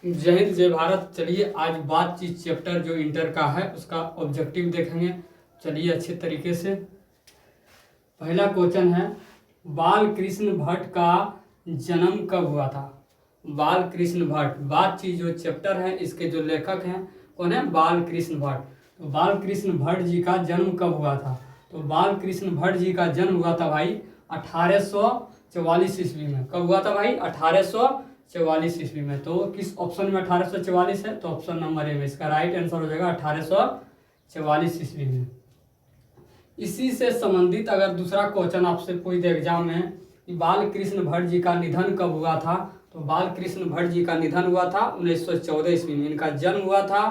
जय हिंद जय भारत। चलिए आज बातचीत चैप्टर जो इंटर का है उसका ऑब्जेक्टिव देखेंगे। चलिए अच्छे तरीके से। पहला क्वेश्चन है, बाल कृष्ण भट्ट का जन्म कब हुआ था? बाल कृष्ण भट्ट, बातचीत जो चैप्टर है इसके जो लेखक हैं कौन है? बाल कृष्ण भट्ट। तो बाल कृष्ण भट्ट जी का जन्म कब हुआ था? तो बाल कृष्ण भट्ट जी का जन्म हुआ था भाई 1844 ईस्वी में। कब हुआ था भाई? 1844 ईस्वी में। तो किस ऑप्शन में 1844 है? तो ऑप्शन नंबर ए में इसका राइट आंसर हो जाएगा 1844 ईस्वी में। इसी से संबंधित अगर दूसरा क्वेश्चन आपसे पूछे एग्जाम में कि बाल कृष्ण भट्ट जी का निधन कब हुआ था? तो बाल कृष्ण भट्ट जी का निधन हुआ था 1914 ईस्वी में। इनका जन्म हुआ था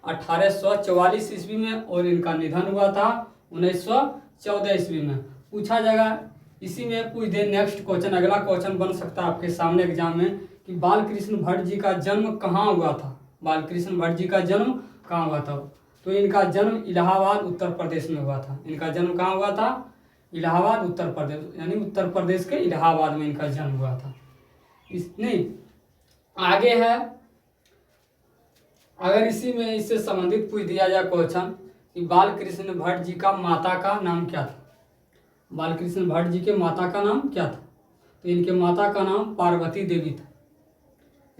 1844 ईस्वी में और इनका निधन हुआ था 1914 ईस्वी में। पूछा जाएगा, इसी में पूछ दे नेक्स्ट क्वेश्चन, अगला क्वेश्चन बन सकता है आपके सामने एग्जाम में कि बाल कृष्ण भट्ट जी का जन्म कहाँ हुआ था? बाल कृष्ण भट्ट जी का जन्म कहाँ हुआ था? तो इनका जन्म इलाहाबाद उत्तर प्रदेश में हुआ था। इनका जन्म कहाँ हुआ था? इलाहाबाद उत्तर प्रदेश, यानी उत्तर प्रदेश के इलाहाबाद में इनका जन्म हुआ था। नहीं, आगे है, अगर इसी में इससे संबंधित पूछ दिया जाए क्वेश्चन कि बाल कृष्ण भट्ट जी का माता का नाम क्या था? बाल कृष्ण भट्ट जी के माता का नाम क्या था? तो इनके माता का नाम पार्वती देवी था।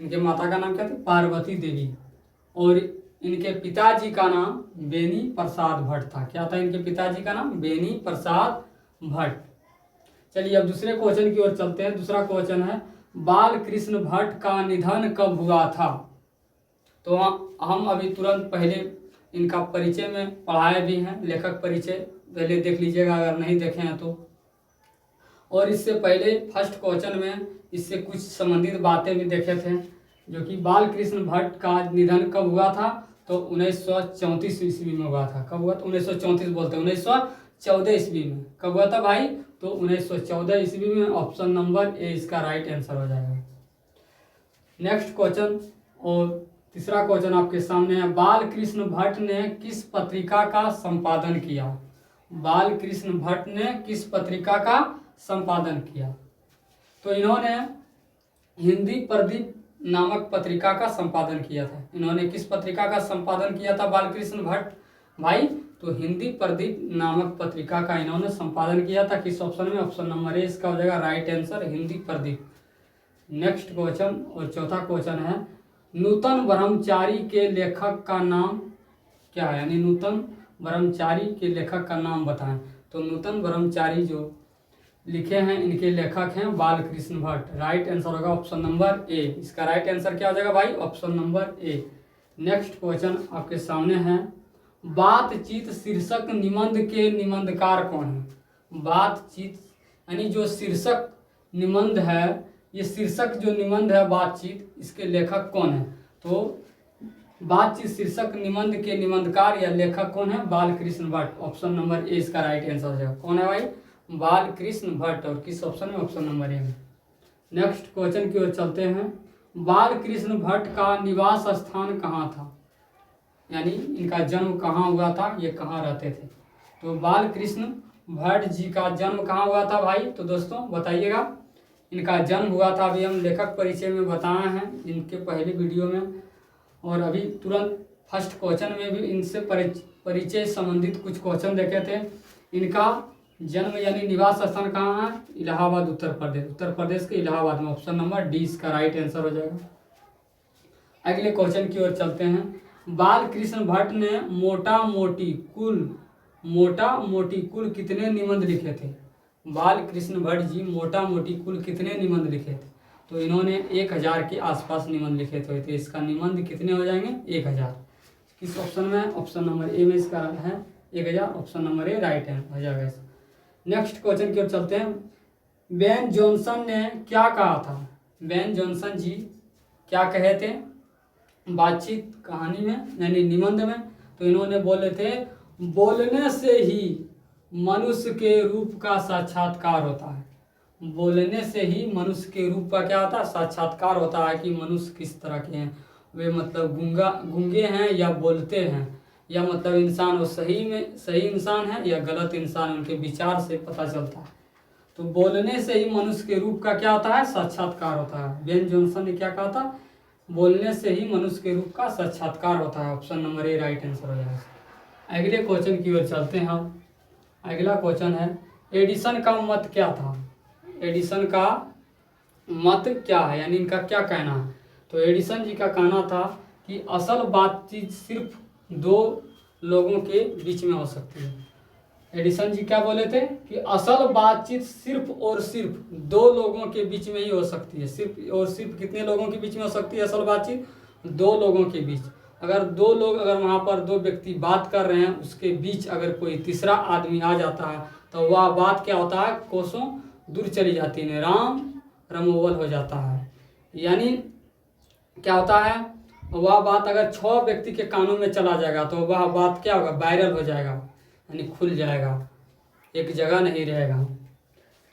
इनके माता का नाम क्या था? पार्वती देवी। और इनके पिताजी का नाम बेनी प्रसाद भट्ट था। क्या था इनके पिताजी का नाम? बेनी प्रसाद भट्ट। चलिए अब दूसरे क्वेश्चन की ओर चलते हैं। दूसरा क्वेश्चन है, बाल कृष्ण भट्ट का निधन कब हुआ था? तो हम अभी तुरंत पहले इनका परिचय में पढ़ाए भी हैं, लेखक परिचय पहले देख लीजिएगा अगर नहीं देखे हैं तो। और इससे पहले फर्स्ट क्वेश्चन में इससे कुछ संबंधित बातें भी देखे थे, जो कि बाल कृष्ण भट्ट का निधन कब हुआ था? तो 1934 ईस्वी में हुआ था। कब हुआ था? 1934 बोलते हैं, 1914 ईस्वी में। कब हुआ था भाई? तो 1914 ईस्वी में। ऑप्शन नंबर ए इसका राइट आंसर हो जाएगा। नेक्स्ट क्वेश्चन और तीसरा क्वेश्चन आपके सामने है, बाल कृष्ण भट्ट ने किस पत्रिका का संपादन किया? बाल कृष्ण भट्ट ने किस पत्रिका का संपादन किया? तो इन्होंने हिंदी प्रदीप नामक पत्रिका का संपादन किया था। इन्होंने किस पत्रिका का संपादन किया था बाल कृष्ण भट्ट भाई? तो हिंदी प्रदीप नामक पत्रिका का इन्होंने संपादन किया था। किस ऑप्शन में? ऑप्शन नंबर ए इसका हो जाएगा right answer, Hindi Pradeep. Next question और चौथा क्वेश्चन है, नूतन ब्रह्मचारी के लेखक का नाम क्या है? यानी नूतन ब्रह्मचारी के लेखक का नाम बताएं। तो नूतन ब्रह्मचारी जो लिखे हैं इनके लेखक हैं बाल कृष्ण भट्ट। राइट आंसर होगा ऑप्शन नंबर ए। इसका राइट आंसर क्या हो जाएगा भाई? Option number A. Next question आपके सामने है, बातचीत शीर्षक निबंध के निबंधकार कौन है? बातचीत यानी जो शीर्षक निबंध है, ये शीर्षक जो निबंध है बातचीत, इसके लेखक कौन है? तो बातचीत शीर्षक निबंध के निबंधकार या लेखक कौन है? बाल Krishna Bhatt. Option number A इसका राइट आंसर हो जाएगा। कौन है भाई? बाल कृष्ण भट्ट। और किस ऑप्शन में? ऑप्शन नंबर ए में। नेक्स्ट क्वेश्चन की ओर चलते हैं, बाल कृष्ण भट्ट का निवास स्थान कहाँ था? यानी इनका जन्म कहाँ हुआ था, ये कहाँ रहते थे? तो बाल कृष्ण भट्ट जी का जन्म कहाँ हुआ था भाई? तो दोस्तों बताइएगा। इनका जन्म हुआ था, अभी हम लेखक परिचय में बताए हैं इनके पहले वीडियो में, और अभी तुरंत फर्स्ट क्वेश्चन में भी इनसे परिचय संबंधित कुछ क्वेश्चन देखे थे। इनका जन्म यानी निवास स्थान कहाँ है? इलाहाबाद उत्तर प्रदेश। उत्तर प्रदेश के इलाहाबाद में। ऑप्शन नंबर डी इसका राइट आंसर हो जाएगा। अगले क्वेश्चन की ओर चलते हैं, बाल कृष्ण भट्ट ने मोटा मोटी कुल कितने निबंध लिखे थे? बाल कृष्ण भट्ट जी मोटा मोटी कुल कितने निबंध लिखे थे? तो इन्होंने 1000 के आसपास निबंध लिखे थे। तो इसका निबंध कितने हो जाएंगे? 1000। किस ऑप्शन में? ऑप्शन नंबर ए में इसका है 1000। ऑप्शन नंबर ए राइट है हो जाएगा। नेक्स्ट क्वेश्चन की ओर चलते हैं, बेन जॉनसन ने क्या कहा था? बेन जॉनसन जी क्या कहे थे बातचीत कहानी में यानी निबंध में? तो इन्होंने बोले थे, बोलने से ही मनुष्य के रूप का साक्षात्कार होता है। बोलने से ही मनुष्य के रूप का क्या होता है? साक्षात्कार होता है कि मनुष्य किस तरह के हैं, वे मतलब गूंगे हैं या बोलते हैं, या मतलब इंसान वो सही में सही इंसान है या गलत इंसान, उनके विचार से पता चलता है। तो बोलने से ही मनुष्य के रूप का क्या होता है? साक्षात्कार होता है। बेन जॉनसन ने क्या कहा था? बोलने से ही मनुष्य के रूप का साक्षात्कार होता है। Option number A right answer हो जाएगा। अगले क्वेश्चन की ओर चलते हैं हम। अगला क्वेश्चन है, एडिसन का मत क्या था? एडिसन का मत क्या है, यानी इनका क्या कहना है? तो एडिसन जी का कहना था कि असल बातचीत सिर्फ दो लोगों के बीच में हो सकती है। एडिसन जी क्या बोले थे कि असल बातचीत सिर्फ और सिर्फ दो लोगों के बीच में ही हो सकती है। सिर्फ और सिर्फ कितने लोगों के बीच में हो सकती है असल बातचीत? दो लोगों के बीच। अगर दो लोग, अगर वहाँ पर दो व्यक्ति बात कर रहे हैं, उसके बीच अगर कोई तीसरा आदमी आ जाता है तो वह बात क्या होता है, कोसों दूर चली जाती है, राम रमोवल हो जाता है। यानी क्या होता है, वह बात अगर 6 व्यक्ति के कानों में चला जाएगा तो वह बात क्या होगा, वायरल हो जाएगा, यानी खुल जाएगा, एक जगह नहीं रहेगा।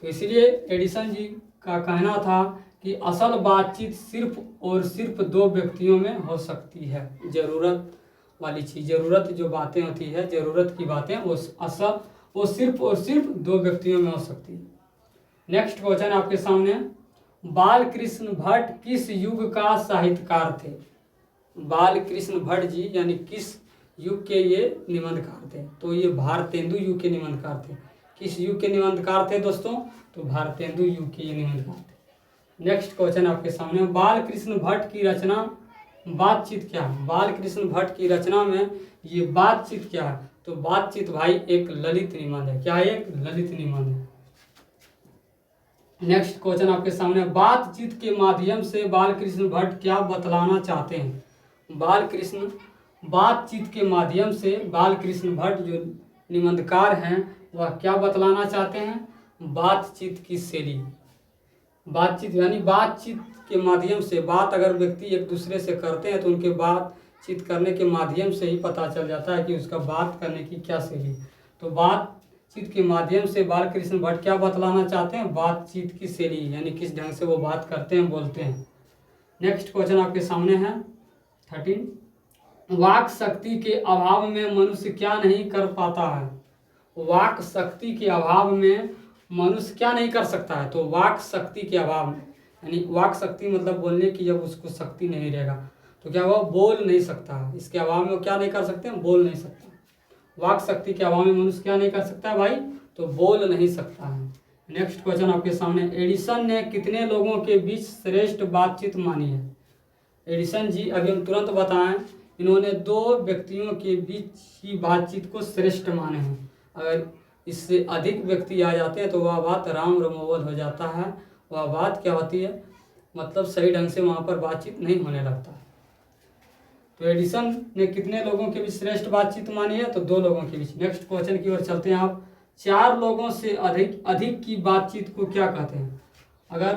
तो इसलिए एडिसन जी का कहना था कि असल बातचीत सिर्फ और सिर्फ दो व्यक्तियों में हो सकती है। ज़रूरत वाली चीज़, ज़रूरत जो बातें होती है, ज़रूरत की बातें, वो सिर्फ और सिर्फ दो व्यक्तियों में हो सकती है। नेक्स्ट क्वेश्चन आपके सामने, बाल कृष्ण भट्ट किस युग का साहित्यकार थे? बाल कृष्ण भट्ट जी यानी किस युग के ये निबंधकार थे? तो ये भारतेंदु युग के निबंधकार थे। किस युग के निबंधकार थे दोस्तों? तो भारतेंदु युग के ये निबंधकार थे। नेक्स्ट क्वेश्चन आपके सामने, बाल कृष्ण भट्ट की रचना बातचीत क्या है? बाल कृष्ण भट्ट की रचना में ये बातचीत क्या है? तो बातचीत भाई एक ललित निबंध है। क्या है? एक ललित निबंध है। नेक्स्ट क्वेश्चन आपके सामने, बातचीत के माध्यम से बाल कृष्ण भट्ट क्या बतलाना चाहते हैं? बातचीत के माध्यम से बाल कृष्ण भट्ट जो निबंधकार हैं वह क्या बतलाना चाहते हैं? बातचीत की शैली। बातचीत यानी बातचीत के माध्यम से, बात अगर व्यक्ति एक दूसरे से करते हैं तो उनके बातचीत करने के माध्यम से ही पता चल जाता है कि उसका बात करने की क्या शैली। तो बातचीत के माध्यम से बाल कृष्ण भट्ट क्या बतलाना चाहते हैं? बातचीत की शैली, यानी किस ढंग से वो बात करते हैं, बोलते हैं। नेक्स्ट क्वेश्चन आपके सामने है 13, वाक शक्ति के अभाव में मनुष्य क्या नहीं कर पाता है? वाक शक्ति के अभाव में मनुष्य क्या नहीं कर सकता है? तो वाक शक्ति के अभाव में, यानी वाक शक्ति मतलब बोलने की जब उसको शक्ति नहीं रहेगा तो क्या हुआ, बोल नहीं सकता। इसके अभाव में वो क्या नहीं कर सकते हैं? बोल नहीं सकता। वाक शक्ति के अभाव में मनुष्य क्या नहीं कर सकता है भाई? तो बोल नहीं सकता है। नेक्स्ट क्वेश्चन आपके सामने, एडिसन ने कितने लोगों के बीच श्रेष्ठ बातचीत मानी है? एडिसन जी अभी हम तुरंत बताएं, इन्होंने दो व्यक्तियों के बीच की बातचीत को श्रेष्ठ माने हैं। अगर इससे अधिक व्यक्ति आ जाते हैं तो वह बात राम रमोवल हो जाता है। वह बात क्या होती है, मतलब सही ढंग से वहाँ पर बातचीत नहीं होने लगता है। तो एडिसन ने कितने लोगों के बीच श्रेष्ठ बातचीत मानी है? तो 2 लोगों के बीच। नेक्स्ट क्वेश्चन की ओर चलते हैं आप, 4 लोगों से अधिक की बातचीत को क्या कहते हैं? अगर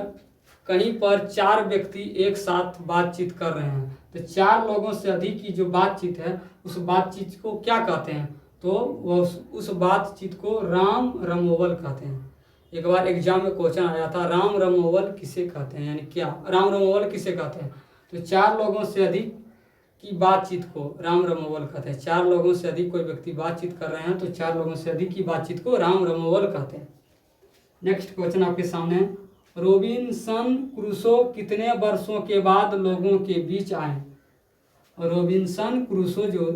कहीं पर 4 व्यक्ति एक साथ बातचीत कर रहे हैं तो 4 लोगों से अधिक की जो बातचीत है उस बातचीत को क्या कहते हैं? तो वो उस बातचीत को राम रमोवल कहते हैं। एक बार एग्जाम में क्वेश्चन आया था, राम रमोवल किसे कहते हैं, यानी क्या राम रमोवल किसे कहते हैं? तो 4 लोगों से अधिक की बातचीत को राम रमोवल कहते हैं। 4 लोगों से अधिक कोई व्यक्ति बातचीत कर रहे हैं तो 4 लोगों से अधिक की बातचीत को राम रमोवल कहते हैं। नेक्स्ट क्वेश्चन आपके सामने, रोबिन्सन क्रूसो कितने वर्षों के बाद लोगों के बीच आए? रोबिन्सन क्रूसो जो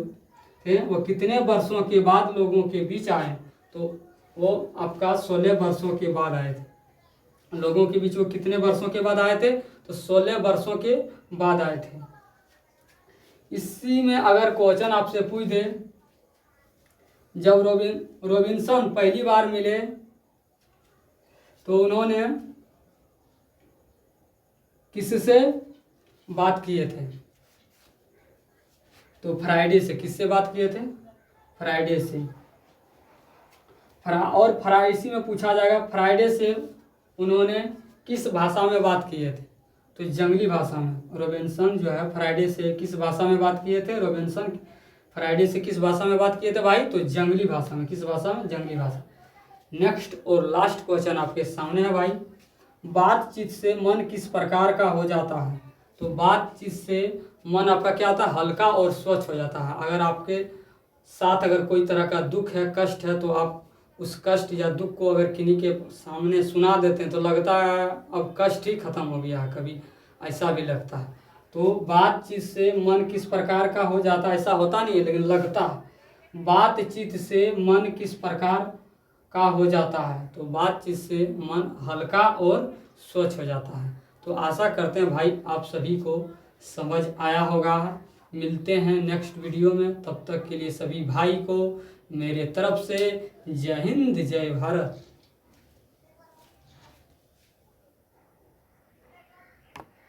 थे वो कितने वर्षों के बाद लोगों के बीच आए? तो वो आपका 16 वर्षों के बाद आए थे। लोगों के बीच वो कितने वर्षों के बाद आए थे? तो 16 वर्षों के बाद आए थे। इसी में अगर क्वेश्चन आपसे पूछ दे, जब रोबिन्सन पहली बार मिले तो उन्होंने किससे बात किए थे? तो फ्राइडे से। किससे बात किए थे? फ्राइडे से। और इसी में पूछा जाएगा फ्राइडे से उन्होंने किस भाषा में बात किए थे? तो जंगली भाषा में। रोबिन्सन जो है फ्राइडे से किस भाषा में बात किए थे? रोबिन्सन फ्राइडे से किस भाषा में बात किए थे भाई? तो जंगली भाषा में। किस भाषा में? जंगली भाषा। नेक्स्ट और लास्ट क्वेश्चन आपके सामने है भाई, बातचीत से मन किस प्रकार का हो जाता है? तो बातचीत से मन आपका क्या होता है? हल्का और स्वच्छ हो जाता है। अगर आपके साथ अगर कोई तरह का दुख है, कष्ट है, तो आप उस कष्ट या दुख को अगर किन्हीं के सामने सुना देते हैं तो लगता है अब कष्ट ही खत्म हो गया है, कभी ऐसा भी लगता है। तो बातचीत से मन किस प्रकार का हो जाता है, ऐसा होता नहीं है लेकिन लगता है। बातचीत से मन किस प्रकार का हो जाता है, तो बातचीत से मन हल्का और स्वच्छ हो जाता है। तो आशा करते हैं भाई आप सभी को समझ आया होगा। मिलते हैं नेक्स्ट वीडियो में, तब तक के लिए सभी भाई को मेरे तरफ से जय हिंद जय भारत।